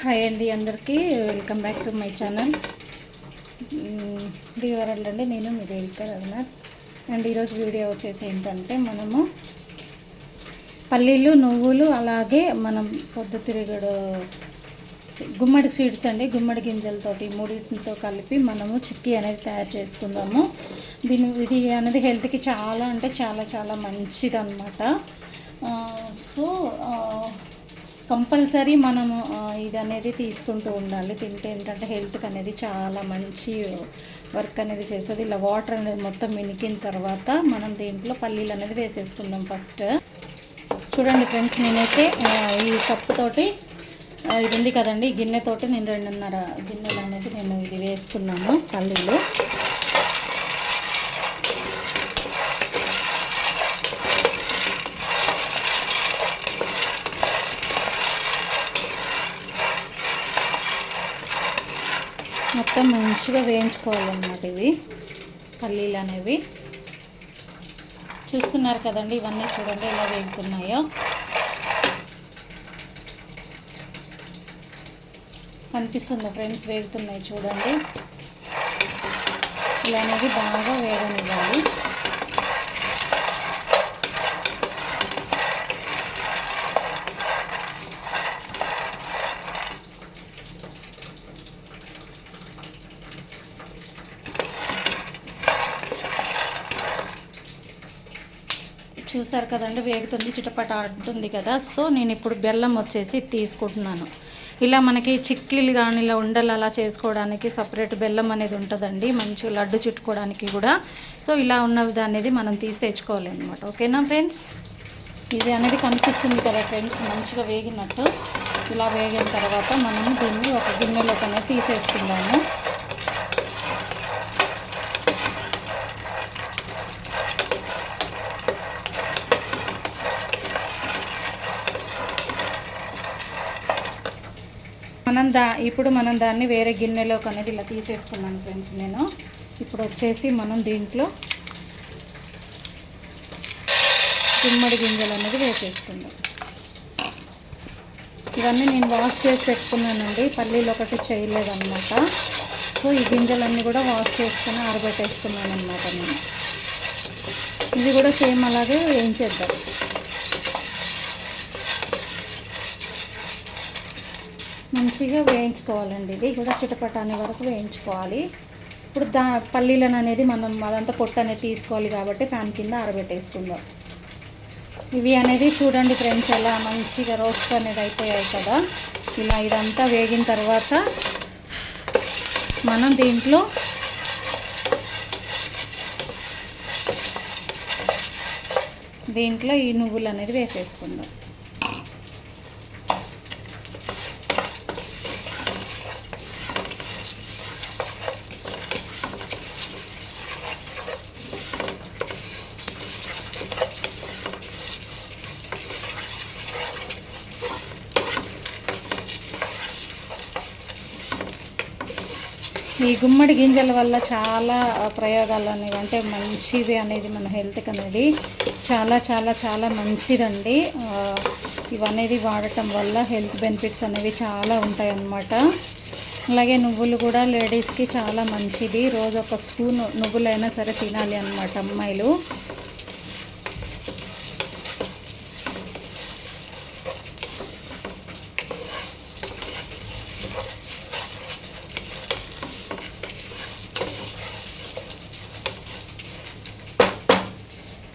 Hi అండి అందరికీ, welcome back to my channel డివరల్ అండి. నేను మీ దేవిక రఘునాథ్. అండ్ ఈరోజు వీడియో వచ్చేసి ఏంటంటే మనము పల్లీలు, నువ్వులు, అలాగే మనం పొద్దుతిరుగుడు గుమ్మడి సీడ్స్ అండి, గుమ్మడి గింజలతోటి మూడింటితో కలిపి మనము చిక్కీ అనేది తయారు చేసుకుందాము. ఇది అనేది హెల్త్కి చాలా అంటే చాలా చాలా మంచిది అన్నమాట. సో కంపల్సరీ మనము ఇది అనేది తీసుకుంటూ ఉండాలి. తింటే ఏంటంటే హెల్త్కి అనేది చాలా మంచి వర్క్ అనేది చేస్తుంది. ఇలా వాటర్ అనేది మొత్తం మినికిన తర్వాత మనం దీంట్లో పల్లీలు అనేది వేసేసుకుందాం. ఫస్ట్ చూడండి ఫ్రెండ్స్, నేనైతే ఈ కప్పుతోటి ఇది ఉంది కదండి, ఈ గిన్నెతోటి నేను 2.5 గిన్నెలు అనేది నేను ఇది వేసుకున్నాను పల్లీలు. మొత్తం మంచిగా వేయించుకోవాలన్నమాట. ఇవి పల్లీలు అనేవి చూస్తున్నారు కదండి, ఇవన్నీ చూడండి ఎలా వేగుతున్నాయో. కనిపిస్తుందా ఫ్రెండ్స్? వేగుతున్నాయి చూడండి. ఇలా అనేది బాగా వేగనివ్వాలి. చూసారు కదండి, వేగుతుంది, చిటపట ఆడుతుంది కదా. సో నేను ఇప్పుడు బెల్లం వచ్చేసి తీసుకుంటున్నాను. ఇలా మనకి చిక్కీలు కానీ ఇలా ఉండలు అలా చేసుకోవడానికి సపరేట్ బెల్లం అనేది ఉంటుందండి, మంచిగా లడ్డు చుట్టుకోవడానికి కూడా. సో ఇలా ఉన్నది అనేది మనం తీసి తెచ్చుకోవాలి అనమాట. ఓకేనా ఫ్రెండ్స్? ఇది అనేది కనిపిస్తుంది కదా ఫ్రెండ్స్, మంచిగా వేగినట్టు. ఇలా వేగిన తర్వాత మనం దీన్ని ఒక గిన్నెలోకి అనేది తీసేసుకుందాము. ఇప్పుడు మనం దాన్ని వేరే గిన్నెలోకి అనేది ఇలా తీసేసుకున్నాను ఫ్రెండ్స్. నేను ఇప్పుడు వచ్చేసి మనం దీంట్లో గుమ్మడి గింజలు అనేది వేసేసుకుందాం. ఇవన్నీ నేను వాష్ చేసి పెట్టుకున్నానండి, పల్లీలు ఒకటి చేయలేదన్నమాట. సో ఈ గింజలన్నీ కూడా వాష్ చేసుకుని ఆరబెట్టేసుకున్నాను అనమాట నేను. ఇది కూడా సేమ్ అలాగే వేయించేద్దాం. మంచిగా వేయించుకోవాలండి, ఇది కూడా చిటపట అనే వరకు వేయించుకోవాలి. ఇప్పుడు పల్లీలను అనేది మనం అదంతా పొట్టు అనేది తీసుకోవాలి కాబట్టి ఫ్యాన్ కింద ఆరబెట్టేసుకుందాం. ఇవి అనేది చూడండి ఫ్రెండ్స్, ఎలా మంచిగా రోస్ట్ అనేది అయిపోయాయి కదా. ఇలా ఇదంతా వేగిన తర్వాత మనం దీంట్లో ఈ నువ్వులు అనేది వేసేసుకుందాం. ఈ గుమ్మడి గింజల వల్ల చాలా ప్రయోగాలు అనేవి, అంటే మంచిది అనేది మన హెల్త్కి అనేది చాలా చాలా చాలా మంచిదండి. ఇవనేది వాడటం వల్ల హెల్త్ బెనిఫిట్స్ అనేవి చాలా ఉంటాయి అన్నమాట. అలాగే నువ్వులు కూడా లేడీస్కి చాలా మంచిది. రోజు ఒక స్పూన్ నువ్వులైనా సరే తినాలి అన్నమాట అమ్మాయిలు.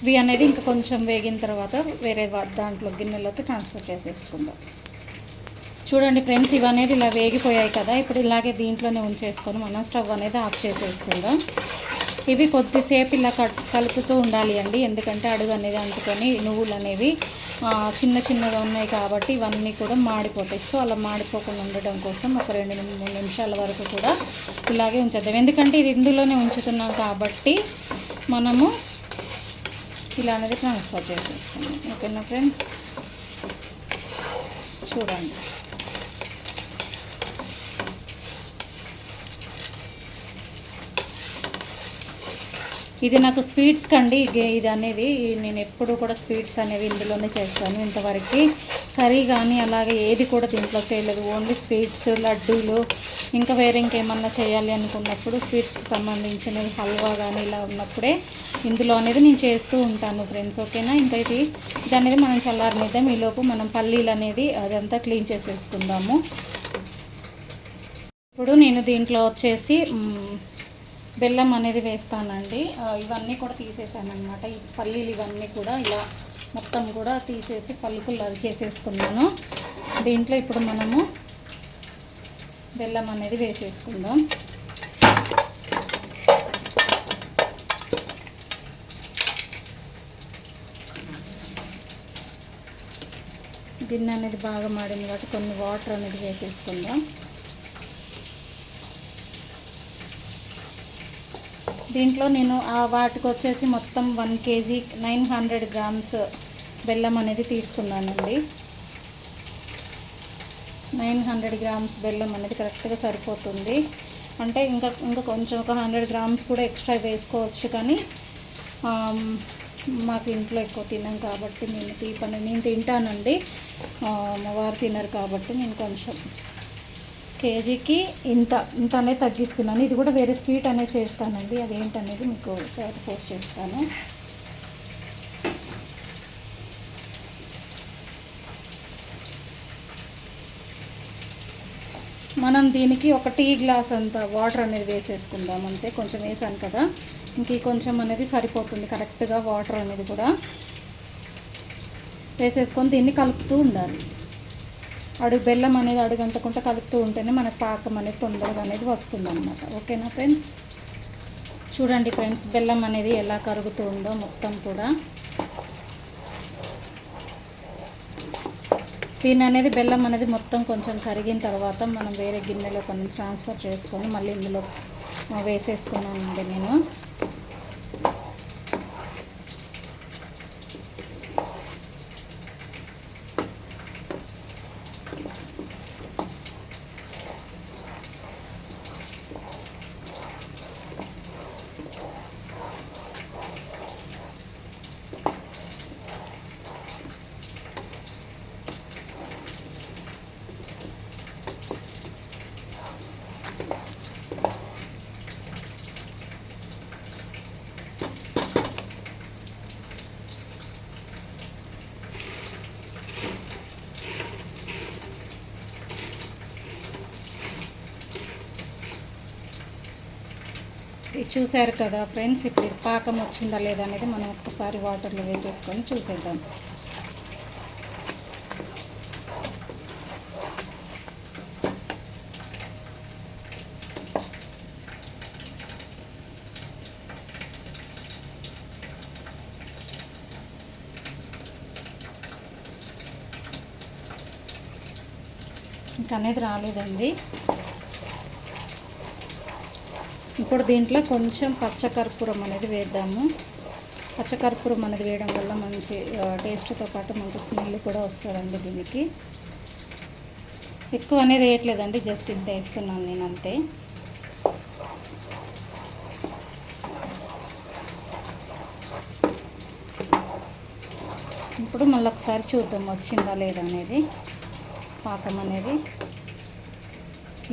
ఇవి అనేది ఇంకా కొంచెం వేగిన తర్వాత వేరే దాంట్లో గిన్నెలోకి ట్రాన్స్ఫర్ చేసేసుకుందాం. చూడండి ఫ్రెండ్స్, ఇవి అనేది ఇలా వేగిపోయాయి కదా. ఇప్పుడు ఇలాగే దీంట్లోనే ఉంచేసుకొని మనం స్టవ్ అనేది ఆఫ్ చేసేసుకుందాం. ఇవి కొద్దిసేపు ఇలా కలుపుతూ ఉండాలి అండి, ఎందుకంటే అడుగు అనేది అంటుకొని నువ్వులు అనేవి చిన్న చిన్నగా ఉన్నాయి కాబట్టి ఇవన్నీ కూడా మాడిపోతాయి. సో అలా మాడిపోకుండా ఉండడం కోసం ఒక 2-3 నిమిషాల వరకు కూడా ఇలాగే ఉంచేద్దాం. ఎందుకంటే ఇది ఇందులోనే ఉంచుతున్నాం కాబట్టి మనము ఇలా అనేది ట్రాన్స్ఫర్ చేసేస్తాను. ఓకేనా ఫ్రెండ్స్? చూడండి, ఇది నాకు స్వీట్స్ కండి, ఇది అనేది నేను ఎప్పుడు కూడా స్వీట్స్ అనేవి ఇందులోనే చేస్తాను. ఇంతవరకు కర్రీ కానీ అలాగే ఏది కూడా దీంట్లో చేయలేదు. ఓన్లీ స్వీట్స్, లడ్డూలు, ఇంకా వేరే ఇంకేమన్నా చేయాలి అనుకున్నప్పుడు స్వీట్స్కి సంబంధించినవి హల్వా కానీ ఇలా ఉన్నప్పుడే ఇందులో అనేది నేను చేస్తూ ఉంటాను ఫ్రెండ్స్. ఓకేనా, ఇంకా ఇది అనేది మనం చల్లారనిద్దాం. ఈలోపు మనం పల్లీలు అనేది అదంతా క్లీన్ చేసేసుకుందాము. ఇప్పుడు నేను దీంట్లో వచ్చేసి బెల్లం అనేది వేస్తానండి. ఇవన్నీ కూడా తీసేసాను అనమాట. ఈ పల్లీలు ఇవన్నీ కూడా ఇలా మొత్తం కూడా తీసేసి పలుకులు అది చేసేసుకున్నాను. దీంట్లో ఇప్పుడు మనము బెల్లం అనేది వేసేసుకుందాం. గిన్నె అనేది బాగా మాడింది కాబట్టి కొన్ని వాటర్ అనేది వేసేసుకుందాం. దీంట్లో నేను వాటికి వచ్చేసి మొత్తం 1 kg 900 grams బెల్లం అనేది తీసుకున్నానండి. 900 grams బెల్లం అనేది కరెక్ట్గా సరిపోతుంది. అంటే ఇంకా కొంచెం ఒక 100 grams కూడా ఎక్స్ట్రా వేసుకోవచ్చు, కానీ మాకు ఇంట్లో ఎక్కువ తినాం కాబట్టి నేను తింటానండి. మా వారు తినరు కాబట్టి నేను కొంచెం కేజీకి ఇంత అనేది తగ్గిస్తున్నాను. ఇది కూడా వేరే స్వీట్ అనేది చేస్తానండి, అదేంటనేది మీకు పోస్ట్ చేస్తాను. మనం దీనికి ఒక టీ గ్లాస్ అంత వాటర్ అనేది వేసేసుకుందాం అంతే. కొంచెం వేసాను కదా, ఇంక కొంచెం అనేది సరిపోతుంది కరెక్ట్గా. వాటర్ అనేది కూడా వేసేసుకొని దీన్ని కలుపుతూ ఉండాలి. బెల్లం అనేది అడుగంటకుండా కలుపుతూ ఉంటేనే మనకు పాకం అనేది తొందరగా అనేది వస్తుంది అన్నమాట. ఓకేనా ఫ్రెండ్స్, చూడండి ఫ్రెండ్స్ బెల్లం అనేది ఎలా కరుగుతుందో మొత్తం కూడా. దీని అనేది బెల్లం అనేది మొత్తం కొంచెం కరిగిన తర్వాత మనం వేరే గిన్నెలో కొన్ని ట్రాన్స్ఫర్ చేసుకొని మళ్ళీ ఇందులో వేసేసుకున్నానండి నేను. ఇది చూసారు కదా ఫ్రెండ్స్, ఇప్పుడు ఇది పాకం వచ్చిందా లేదా అనేది మనం ఒక్కసారి వాటర్లో వేసేసుకొని చూసేద్దాం. ఇంకా అనేది రాలేదండి. ఇప్పుడు దీంట్లో కొంచెం పచ్చకర్పూరం అనేది వేద్దాము. పచ్చకర్పూరం అనేది వేయడం వల్ల మంచి టేస్ట్తో పాటు మంచి స్మెల్ కూడా వస్తుందండి. దీనికి ఎక్కువ అనేది వేయట్లేదండి, జస్ట్ ఇంత వేస్తున్నాను నేను అంతే. ఇప్పుడు మళ్ళీ ఒకసారి చూద్దాం వచ్చిందా లేదా అనేది పాకం అనేది.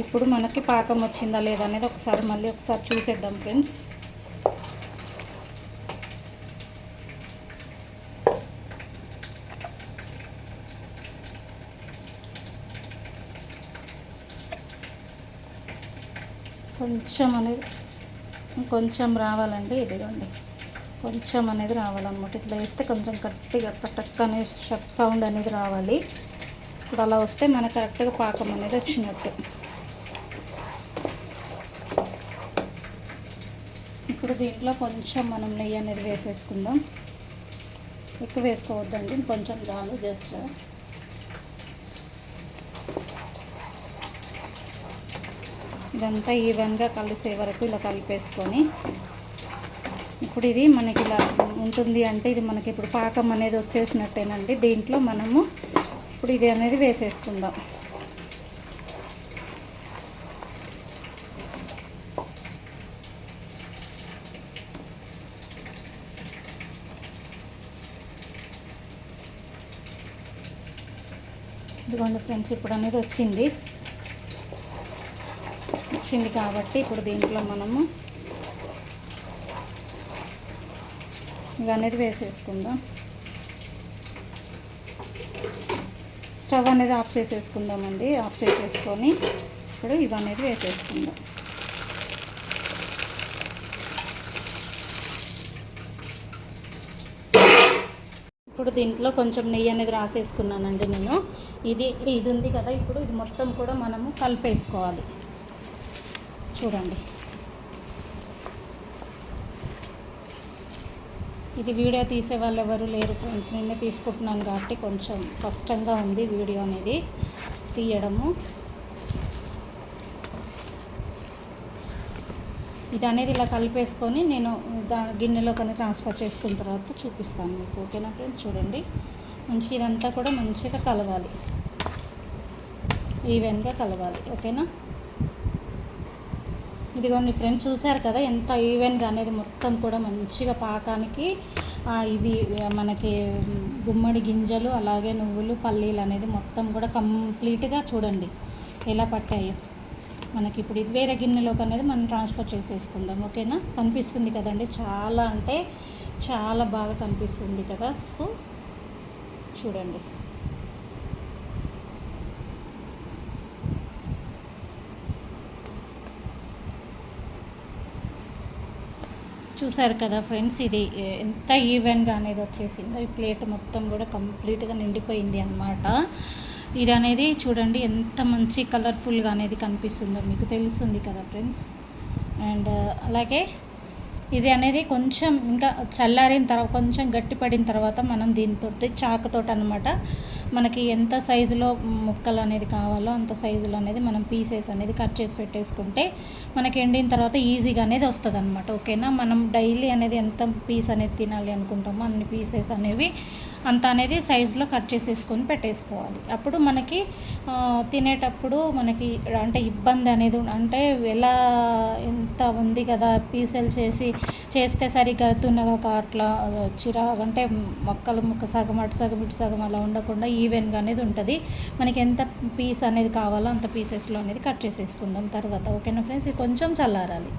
ఇప్పుడు మనకి పాకం వచ్చిందా లేదా అనేది మళ్ళీ ఒకసారి చూసేద్దాం ఫ్రెండ్స్. కొంచెం రావాలండి, ఇదిగోండి కొంచెం అనేది రావాలన్నమాట. ఇట్లా వేస్తే కొంచెం గట్టిగా టక్ అనే సౌండ్ అనేది రావాలి. ఇప్పుడు అలా వస్తే మనకు కరెక్ట్గా పాకం అనేది వచ్చినట్టు. ఇప్పుడు దీంట్లో కొంచెం మనం నెయ్యి అనేది వేసేసుకుందాం. ఎక్కువ వేసుకోవద్దండి, కొంచెం చాలు జస్ట్. ఇదంతా ఈవెన్గా కలిసే వరకు ఇలా కలిపేసుకొని, ఇప్పుడు ఇది మనకి ఇలా ఉంటుంది అంటే ఇది మనకి ఇప్పుడు పాకం అనేది వచ్చేసినట్టేనండి. దీంట్లో మనము ఇప్పుడు ఇది అనేది వేసేసుకుందాం. ఇదిగోండి ఫ్రెండ్స్, ఇప్పుడు అనేది వచ్చింది కాబట్టి ఇప్పుడు దీంట్లో మనము ఇవి అనేది వేసేసుకుందాం. స్టవ్ అనేది ఆఫ్ చేసేసుకుందామండి. ఆఫ్ చేసేసుకొని ఇప్పుడు ఇవి అనేది వేసేసుకుందాం. ఇప్పుడు దీంట్లో కొంచెం నెయ్యి అనేది రాసేసుకున్నానండి నేను. ఇది ఉంది కదా, ఇప్పుడు ఇది మొత్తం కూడా మనము కలిపేసుకోవాలి. చూడండి, ఇది వీడియో తీసే వాళ్ళు ఎవరు లేరు ఫ్రెండ్స్. నేనే తీసుకుంటున్నాను కాబట్టి కొంచెం కష్టంగా ఉంది వీడియో అనేది తీయడము. ఇది అనేది ఇలా కలిపేసుకొని నేను గిన్నెలో కానీ ట్రాన్స్ఫర్ చేసుకున్న తర్వాత చూపిస్తాను మీకు. ఓకేనా ఫ్రెండ్స్? చూడండి, మంచిగా ఇదంతా కూడా మంచిగా కలవాలి, ఈవెన్గా కలవాలి. ఓకేనా? ఇదిగోండి ఫ్రెండ్స్, చూసారు కదా ఎంత ఈవెన్గా అనేది మొత్తం కూడా మంచిగా పాకానికి ఇవి మనకి గుమ్మడి గింజలు అలాగే నువ్వులు పల్లీలు అనేది మొత్తం కూడా కంప్లీట్గా చూడండి ఎలా పట్టాయో మనకి. ఇప్పుడు ఇది వేరే గిన్నెలోకి అనేది మనం ట్రాన్స్ఫర్ చేసేసుకుందాం. ఓకేనా? కనిపిస్తుంది కదండి, చాలా అంటే చాలా బాగా కనిపిస్తుంది కదా. సో చూడండి, చూసారు కదా ఫ్రెండ్స్, ఇది ఎంత ఈవెన్గా అనేది వచ్చేసిందో. ఈ ప్లేట్ మొత్తం కూడా కంప్లీట్గా నిండిపోయింది అన్నమాట. ఇది అనేది చూడండి ఎంత మంచి కలర్ఫుల్గా అనేది కనిపిస్తుందో మీకు తెలుస్తుంది కదా ఫ్రెండ్స్. అండ్ అలాగే ఇది అనేది కొంచెం ఇంకా చల్లారిన తర్వాత కొంచెం గట్టిపడిన తర్వాత మనం దీంతో చాకుతోటి అనమాట మనకి ఎంత సైజులో ముక్కలు అనేది కావాలో అంత సైజులో అనేది మనం పీసెస్ అనేది కట్ చేసి పెట్టేసుకుంటే మనకి ఎండిన తర్వాత ఈజీగా అనేది వస్తుంది అనమాట. ఓకేనా? మనం డైలీ అనేది ఎంత పీస్ అనేది తినాలి అనుకుంటామో అన్ని పీసెస్ అనేవి అంత అనేది సైజులో కట్ చేసేసుకొని పెట్టేసుకోవాలి. అప్పుడు మనకి తినేటప్పుడు మనకి అంటే ఇబ్బంది అనేది అంటే ఎలా ఎంత ఉంది కదా పీసెలు చేస్తే సరిగ్గా తున్నగా అట్లా అంటే ముక్క సగం అటు సగం ఇటు సగం అలా ఉండకుండా ఈవెన్గా అనేది ఉంటుంది. మనకి ఎంత పీస్ అనేది కావాలో అంత పీసెస్లో అనేది కట్ చేసేసుకుందాం తర్వాత. ఓకేనా ఫ్రెండ్స్? ఇది కొంచెం చల్లారాలి.